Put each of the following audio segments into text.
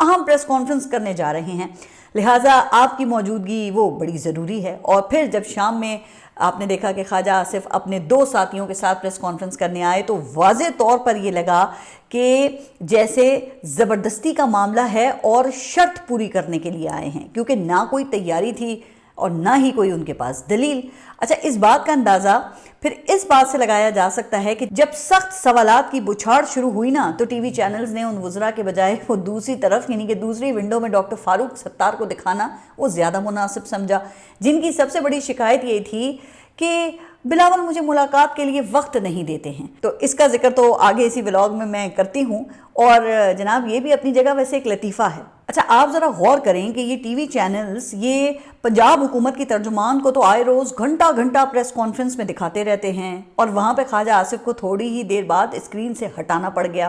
اہم press conference کرنے جا رہے ہیں، لہٰذا آپ کی موجودگی وہ بڑی ضروری ہے۔ اور پھر جب شام میں آپ نے دیکھا کہ خواجہ آصف اپنے 2 ساتھیوں کے ساتھ پریس کانفرنس کرنے آئے تو واضح طور پر یہ لگا کہ جیسے زبردستی کا معاملہ ہے اور شرط پوری کرنے کے لیے آئے ہیں، کیونکہ نہ کوئی تیاری تھی اور نہ ہی کوئی ان کے پاس دلیل۔ اچھا، اس بات کا اندازہ پھر اس بات سے لگایا جا سکتا ہے کہ جب سخت سوالات کی بچھاڑ شروع ہوئی نا تو ٹی وی چینلز نے ان وزراء کے بجائے وہ دوسری طرف یعنی کہ دوسری ونڈو میں ڈاکٹر فاروق ستار کو دکھانا وہ زیادہ مناسب سمجھا، جن کی سب سے بڑی شکایت یہ تھی کہ بلاول مجھے ملاقات کے لیے وقت نہیں دیتے ہیں۔ تو اس کا ذکر تو آگے اسی ولاگ میں کرتی ہوں، اور جناب یہ بھی اپنی جگہ ویسے ایک لطیفہ ہے۔ اچھا، آپ ذرا غور کریں کہ یہ ٹی وی چینلز یہ پنجاب حکومت کی ترجمان کو تو آئے روز گھنٹہ گھنٹہ پریس کانفرنس میں دکھاتے رہتے ہیں، اور وہاں پہ خواجہ آصف کو تھوڑی ہی دیر بعد اسکرین سے ہٹانا پڑ گیا۔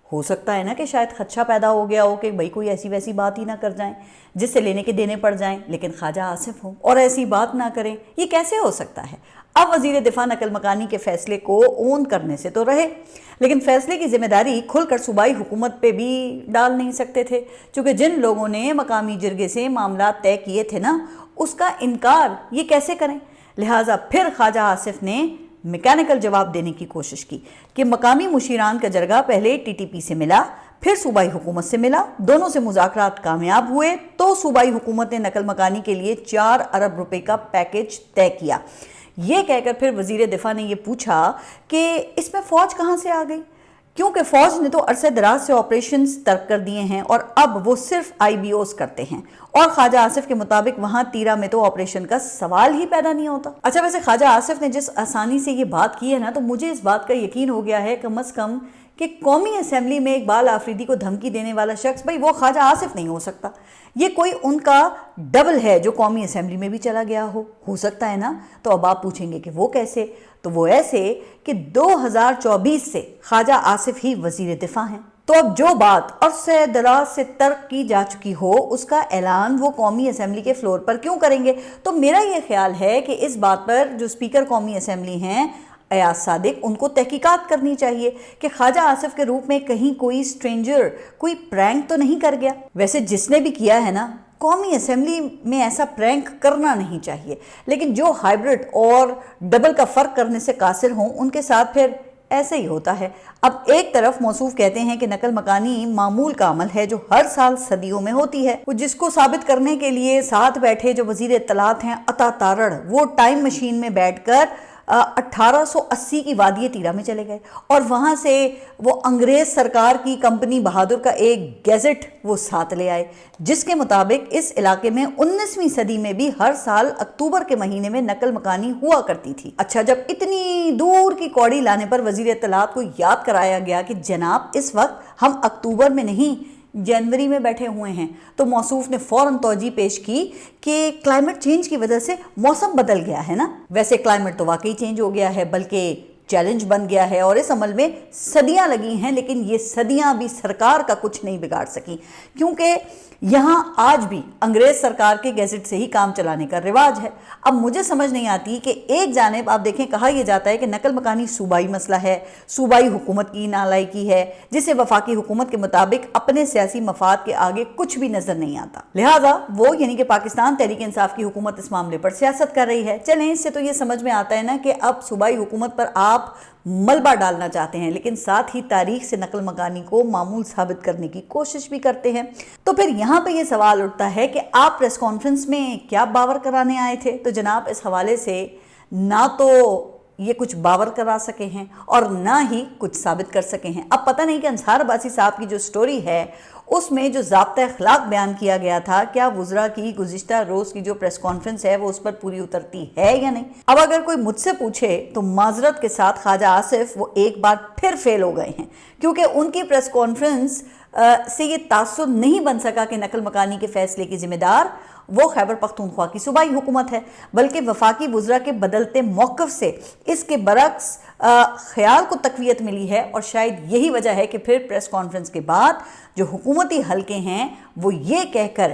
ہو سکتا ہے نا کہ شاید خدشہ پیدا ہو گیا ہو کہ بھئی کوئی ایسی ویسی بات ہی نہ کر جائیں جس سے لینے کے دینے پڑ جائیں، لیکن خواجہ آصف ہوں اور ایسی بات نہ کریں، یہ کیسے ہو سکتا ہے؟ اب وزیر دفاع نقل مکانی کے فیصلے کو اون کرنے سے تو رہے، لیکن فیصلے کی ذمہ داری کھل کر صوبائی حکومت پہ بھی ڈال نہیں سکتے تھے، چونکہ جن لوگوں نے مقامی جرگے سے معاملات طے کیے تھے نا، اس کا انکار یہ کیسے کریں؟ لہٰذا پھر خواجہ آصف نے میکینیکل جواب دینے کی کوشش کی کہ مقامی مشیران کا جرگہ پہلے ٹی ٹی پی سے ملا، پھر صوبائی حکومت سے ملا، دونوں سے مذاکرات کامیاب ہوئے تو صوبائی حکومت نے نقل مکانی کے لیے 4 ارب روپے کا پیکج طے کیا۔ یہ کہہ کر پھر وزیر دفاع نے یہ پوچھا کہ اس میں فوج کہاں سے آ گئی، کیونکہ فوج نے تو عرصہ دراز سے آپریشنز ترک کر دیے ہیں اور اب وہ صرف آئی بی اوز کرتے ہیں، اور خواجہ آصف کے مطابق وہاں تیرا میں تو آپریشن کا سوال ہی پیدا نہیں ہوتا۔ اچھا، ویسے خواجہ آصف نے جس آسانی سے یہ بات کی ہے نا، تو مجھے اس بات کا یقین ہو گیا ہے کم از کم کہ قومی اسمبلی میں اقبال آفریدی کو دھمکی دینے والا شخص بھئی وہ خواجہ آصف نہیں ہو سکتا، یہ کوئی ان کا ڈبل ہے جو قومی اسمبلی میں بھی چلا گیا ہو سکتا ہے نا۔ تو اب آپ پوچھیں گے کہ وہ کیسے؟ تو وہ ایسے کہ 2024 سے خواجہ آصف ہی وزیر دفاع ہیں، تو اب جو بات عرصہ دراز سے ترک کی جا چکی ہو اس کا اعلان وہ قومی اسمبلی کے فلور پر کیوں کریں گے؟ تو میرا یہ خیال ہے کہ اس بات پر جو اسپیکر قومی اسمبلی ہیں ایاز صادق، ان کو تحقیقات کرنی چاہیے کہ خواجہ آصف کے روپ میں کہیں کوئی سٹرینجر کوئی پرینک تو نہیں کر گیا۔ ویسے جس نے بھی کیا ہے نا، قومی اسمبلی میں ایسا پرینک کرنا نہیں چاہیے، لیکن جو ہائبرڈ اور ڈبل کا فرق کرنے سے قاصر ہوں ان کے ساتھ پھر ایسے ہی ہوتا ہے۔ اب ایک طرف موصوف کہتے ہیں کہ نقل مکانی معمول کا عمل ہے جو ہر سال صدیوں میں ہوتی ہے، وہ جس کو ثابت کرنے کے لیے ساتھ بیٹھے جو وزیر اطلاعات ہیں عطا تارڑ، وہ ٹائم مشین میں بیٹھ کر 1880 کی وادی تیرا میں چلے گئے اور وہاں سے وہ انگریز سرکار کی کمپنی بہادر کا ایک گیزٹ وہ ساتھ لے آئے، جس کے مطابق اس علاقے میں 19ویں صدی میں بھی ہر سال اکتوبر کے مہینے میں نقل مکانی ہوا کرتی تھی۔ اچھا، جب اتنی دور کی کوڑی لانے پر وزیر اطلاعات کو یاد کرایا گیا کہ جناب اس وقت ہم اکتوبر میں نہیں جنوری میں بیٹھے ہوئے ہیں، تو موصوف نے فوراً توجہ پیش کی کہ کلائمیٹ چینج کی وجہ سے موسم بدل گیا ہے نا۔ ویسے کلائمیٹ تو واقعی چینج ہو گیا ہے، بلکہ چیلنج بن گیا ہے، اور اس عمل میں صدیاں لگی ہیں، لیکن یہ صدیاں بھی سرکار کا کچھ نہیں بگاڑ سکی، کیونکہ یہاں آج بھی انگریز سرکار کے گیزٹ سے ہی کام چلانے کا رواج ہے۔ اب مجھے سمجھ نہیں آتی کہ ایک جانب آپ دیکھیں کہا یہ جاتا ہے کہ نقل مکانی صوبائی مسئلہ ہے، صوبائی حکومت کی نالائکی ہے، جسے وفاقی حکومت کے مطابق اپنے سیاسی مفاد کے آگے کچھ بھی نظر نہیں آتا، لہٰذا وہ یعنی کہ پاکستان تحریک انصاف کی حکومت اس معاملے پر سیاست کر رہی ہے۔ چلیں، اس سے تو یہ سمجھ میں آتا ہے نا کہ اب صوبائی حکومت پر آپ ملبہ ڈالنا چاہتے ہیں، لیکن ساتھ ہی تاریخ سے نقل مکانی کو معمول ثابت کرنے کی کوشش بھی کرتے ہیں۔ تو پھر یہاں پہ یہ سوال اٹھتا ہے کہ آپ پریس کانفرنس میں کیا باور کرانے آئے تھے؟ تو جناب اس حوالے سے نہ تو یہ کچھ باور کرا سکے ہیں اور نہ ہی کچھ ثابت کر سکے ہیں۔ اب پتہ نہیں کہ انصار عباسی صاحب کی جو سٹوری ہے اس میں جو ضابطہ اخلاق بیان کیا گیا تھا، کیا وزراء کی گزشتہ روز کی جو پریس کانفرنس ہے وہ اس پر پوری اترتی ہے یا نہیں؟ اب اگر کوئی مجھ سے پوچھے تو معذرت کے ساتھ خواجہ آصف وہ ایک بار پھر فیل ہو گئے ہیں، کیونکہ ان کی پریس کانفرنس سے یہ تاثر نہیں بن سکا کہ نقل مکانی کے فیصلے کی ذمہ دار وہ خیبر پختونخوا کی صوبائی حکومت ہے، بلکہ وفاقی وزراء کے بدلتے موقف سے اس کے برعکس خیال کو تقویت ملی ہے، اور شاید یہی وجہ ہے کہ پھر پریس کانفرنس کے بعد جو حکومتی حلقے ہیں وہ یہ کہہ کر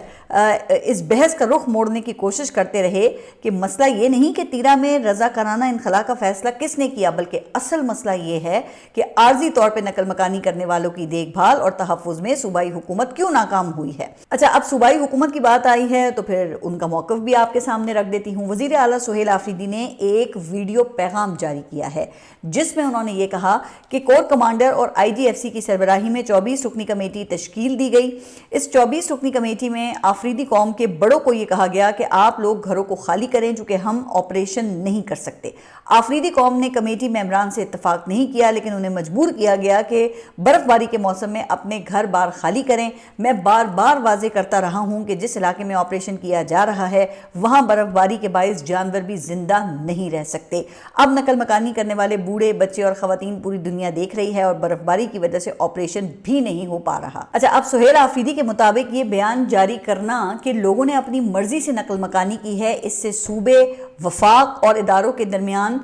اس بحث کا رخ موڑنے کی کوشش کرتے رہے کہ مسئلہ یہ نہیں کہ تیرا میں رضاکارانہ انخلاء کا فیصلہ کس نے کیا، بلکہ اصل مسئلہ یہ ہے کہ عارضی طور پہ نقل مکانی کرنے والوں کی دیکھ بھال اور تحفظ میں صوبائی حکومت کیوں ناکام ہوئی ہے۔ اچھا، اب صوبائی حکومت کی بات آئی ہے تو پھر ان کا موقف بھی آپ کے سامنے رکھ دیتی ہوں۔ وزیر اعلیٰ سہیل آفریدی نے ایک ویڈیو پیغام جاری کیا ہے جس میں انہوں نے یہ کہا کہ کور کمانڈر اور IGFC کی سربراہی میں 24 رکنی کمیٹی تشکیل دی گئی۔ اس 24 رکنی کمیٹی میں آفریدی قوم کے بڑوں کو یہ کہا گیا کہ آپ لوگ گھروں کو خالی کریں چونکہ ہم آپریشن نہیں کر سکتے۔ آفریدی قوم نے کمیٹی ممبران سے اتفاق نہیں کیا، لیکن انہیں مجبور کیا گیا کہ برف باری کے موسم میں اپنے گھر بار خالی کریں۔ میں بار بار واضح کرتا رہا ہوں کہ جس علاقے میں آپریشن کیا جا رہا ہے وہاں برف باری کے باعث جانور بھی زندہ نہیں رہ سکتے۔ اب نقل مکانی کرنے والے بوڑھے، بچے اور خواتین پوری دنیا دیکھ رہی ہے اور برف باری کی وجہ سے آپریشن بھی نہیں ہو پا رہا۔ اچھا، اب سہیل آفریدی کے مطابق یہ بیان جاری کرنا کہ لوگوں نے اپنی مرضی سے نقل مکانی کی ہے، اس سے صوبے، وفاق اور اداروں کے درمیان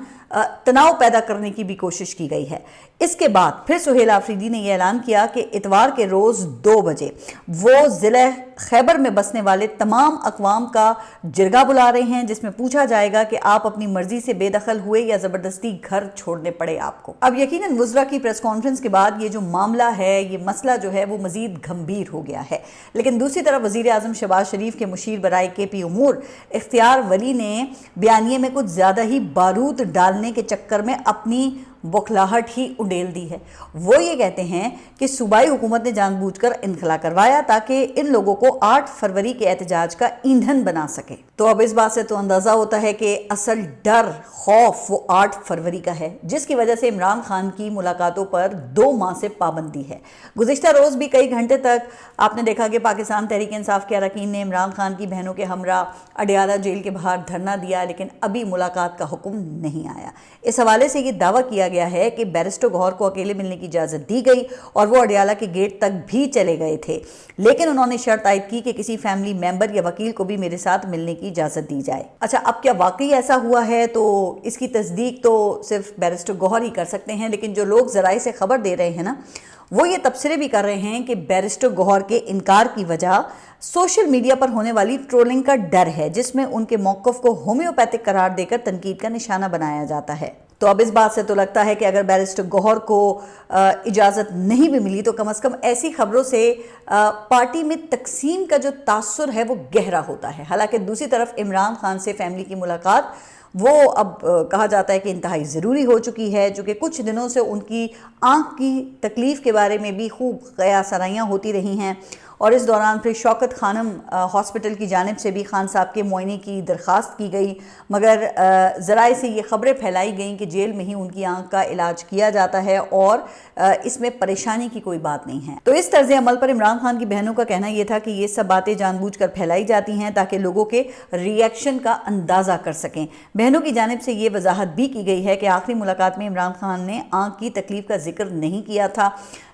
تناؤ پیدا کرنے کی بھی کوشش کی گئی ہے۔ اس کے بعد پھر سہیل آفریدی نے یہ اعلان کیا کہ اتوار کے روز 2 بجے وہ ضلع خیبر میں بسنے والے تمام اقوام کا جرگہ بلا رہے ہیں جس میں پوچھا جائے گا کہ آپ اپنی مرضی سے بے دخل ہوئے یا زبردستی گھر چھوڑنے پڑے آپ کو۔ اب یقیناً وزراء کی پریس کانفرنس کے بعد یہ جو معاملہ ہے، یہ مسئلہ جو ہے وہ مزید گھمبیر ہو گیا ہے، لیکن دوسری طرف وزیر اعظم شہباز شریف کے مشیر برائے KP امور اختیار ولی نے بیانیے میں کچھ زیادہ ہی بارود ڈالنے کے چکر میں اپنی بوکھلاہٹ ہی اڈیل دی ہے۔ وہ یہ کہتے ہیں کہ صوبائی حکومت نے جان بوجھ کر انخلا کروایا تاکہ ان لوگوں کو 8 فروری کے احتجاج کا ایندھن بنا سکے۔ تو اب اس بات سے تو اندازہ ہوتا ہے کہ اصل ڈر، خوف وہ 8 فروری کا ہے، جس کی وجہ سے عمران خان کی ملاقاتوں پر 2 ماہ سے پابندی ہے۔ گزشتہ روز بھی کئی گھنٹے تک آپ نے دیکھا کہ پاکستان تحریک انصاف کے اراکین نے عمران خان کی بہنوں کے ہمراہ اڈیالہ جیل کے باہر دھرنا دیا، لیکن ابھی ملاقات کا حکم نہیں آیا۔ اس حوالے سے یہ دعویٰ کیا گیا ہے کہ بیرسٹر گوہر کو اکیلے ملنے کی اجازت دی گئی اور وہ اڈیالہ کے گیٹ تک بھی چلے گئے تھے، لیکن انہوں نے شرط عائد کی کہ کسی فیملی ممبر یا وکیل کو بھی میرے ساتھ ملنے کی اجازت دی جائے۔ اچھا، اب کیا واقعی ایسا ہوا ہے؟ تو اس کی تصدیق تو صرف بیرسٹر گوہر ہی کر سکتے ہیں، لیکن جو لوگ ذرائع سے خبر دے رہے ہیں نا، وہ یہ تبصرے بھی کر رہے ہیں کہ بیرسٹر گوہر کے انکار کی وجہ سوشل میڈیا پر ہونے والی ٹرولنگ کا ڈر ہے، جس میں ان کے موقف کو ہومیوپیتھک قرار دے کر تنقید کا نشانہ بنایا جاتا ہے۔ تو اب اس بات سے تو لگتا ہے کہ اگر بیرسٹر گوہر کو اجازت نہیں بھی ملی تو کم از کم ایسی خبروں سے پارٹی میں تقسیم کا جو تاثر ہے وہ گہرا ہوتا ہے۔ حالانکہ دوسری طرف عمران خان سے فیملی کی ملاقات وہ اب کہا جاتا ہے کہ انتہائی ضروری ہو چکی ہے، جو کہ کچھ دنوں سے ان کی آنکھ کی تکلیف کے بارے میں بھی خوب قیاس آرائیاں ہوتی رہی ہیں، اور اس دوران پھر شوکت خانم ہاسپٹل کی جانب سے بھی خان صاحب کے معائنے کی درخواست کی گئی، مگر ذرائع سے یہ خبریں پھیلائی گئیں کہ جیل میں ہی ان کی آنکھ کا علاج کیا جاتا ہے اور اس میں پریشانی کی کوئی بات نہیں ہے۔ تو اس طرز عمل پر عمران خان کی بہنوں کا کہنا یہ تھا کہ یہ سب باتیں جان بوجھ کر پھیلائی جاتی ہیں تاکہ لوگوں کے ری ایکشن کا اندازہ کر سکیں۔ بہنوں کی جانب سے یہ وضاحت بھی کی گئی ہے کہ آخری ملاقات میں عمران خان نے آنکھ کی تکلیف کا ذکر نہیں کیا تھا،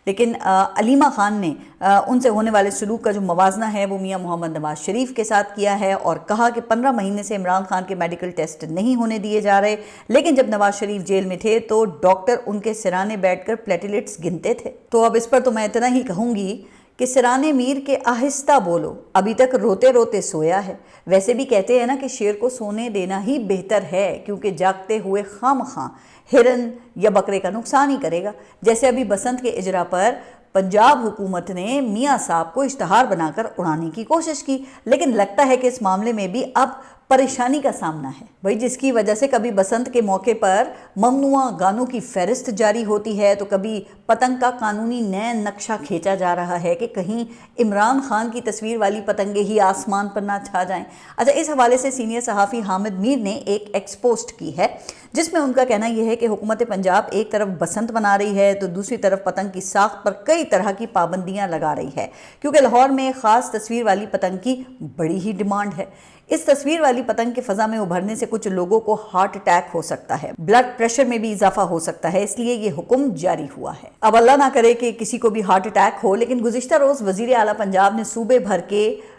لیکن علیمہ خان نے ان سے ہونے والے سلوک کا جو موازنہ ہے وہ میاں محمد نواز شریف کے ساتھ کیا ہے، اور کہا کہ 15 مہینے سے عمران خان کے میڈیکل ٹیسٹ نہیں ہونے دیے جا رہے، لیکن جب نواز شریف جیل میں تھے تو ڈاکٹر ان کے سرانے بیٹھ کر پلیٹلیٹس گنتے تھے۔ تو اب اس پر تو میں اتنا ہی کہوں گی کہ سرانے میر کے آہستہ بولو، ابھی تک روتے روتے سویا ہے۔ ویسے بھی کہتے ہیں نا کہ شیر کو سونے دینا ہی بہتر ہے، کیونکہ جاگتے ہوئے خواہ ہرن یا بکرے کا نقصان ہی کرے گا۔ جیسے ابھی بسنت کے اجرا پر پنجاب حکومت نے میاں صاحب کو اشتہار بنا کر اڑانے کی کوشش کی، لیکن لگتا ہے کہ اس معاملے میں بھی اب پریشانی کا سامنا ہے بھائی، جس کی وجہ سے کبھی بسنت کے موقع پر ممنوع گانوں کی فہرست جاری ہوتی ہے تو کبھی پتنگ کا قانونی نئے نقشہ کھینچا جا رہا ہے کہ کہیں عمران خان کی تصویر والی پتنگیں ہی آسمان پر نہ چھا جائیں۔ اچھا، اس حوالے سے سینئر صحافی حامد میر نے ایک ایکس پوسٹ کی ہے جس میں ان کا کہنا یہ ہے کہ حکومت پنجاب ایک طرف بسنت بنا رہی ہے تو دوسری طرف پتنگ کی ساخت پر کئی طرح کی پابندیاں لگا رہی ہے، کیونکہ لاہور میں خاص تصویر والی پتنگ کی بڑی ہی ڈیمانڈ ہے۔ اس تصویر والی پتنگ کے فضا میں ابھرنے سے کچھ لوگوں کو ہارٹ اٹیک ہو سکتا ہے، بلڈ پریشر میں بھی اضافہ ہو سکتا ہے، اس لیے یہ حکم جاری ہوا ہے۔ اب اللہ نہ کرے کہ کسی کو بھی ہارٹ اٹیک ہو، لیکن گزشتہ روز وزیر اعلیٰ پنجاب نے صوبے بھر کے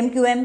MQM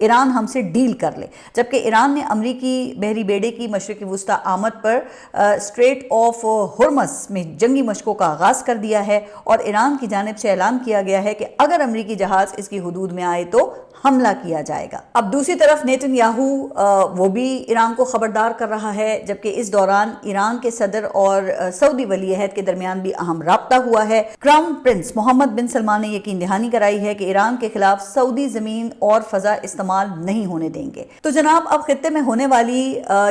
ایران ہم سے ڈیل کر لے، جبکہ ایران نے امریکی بحری بیڑے کی مشرق وسطی آمد پر اسٹریٹ آف ہرمز میں جنگی مشقوں کا آغاز کر دیا ہے، اور ایران کی جانب سے اعلان کیا گیا ہے کہ اگر امریکی جہاز اس کی حدود میں آئے تو حملہ کیا جائے گا۔ اب دوسری طرف نیتن یاہو وہ بھی ایران کو خبردار کر رہا ہے، جبکہ اس دوران ایران کے صدر اور سعودی ولی عہد کے درمیان بھی اہم رابطہ ہوا ہے۔ کراؤن پرنس محمد بن سلمان نے یقین دہانی کرائی ہے کہ ایران کے خلاف سعودی زمین اور فضا استعمال نہیں ہونے دیں گے۔ تو جناب اب خطے میں ہونے والی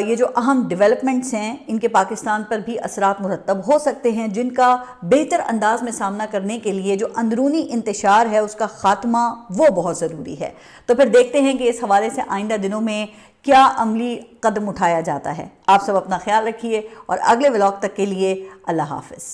یہ جو اہم ڈیولپمنٹس ہیں ان کے پاکستان پر بھی اثرات مرتب ہو سکتے ہیں، جن کا بہتر انداز میں سامنا کرنے کے لیے جو اندرونی انتشار ہے اس کا خاتمہ وہ بہت ضروری ہے۔ تو پھر دیکھتے ہیں کہ اس حوالے سے آئندہ دنوں میں کیا عملی قدم اٹھایا جاتا ہے۔ آپ سب اپنا خیال رکھیے اور اگلے ولاگ تک کے لیے اللہ حافظ۔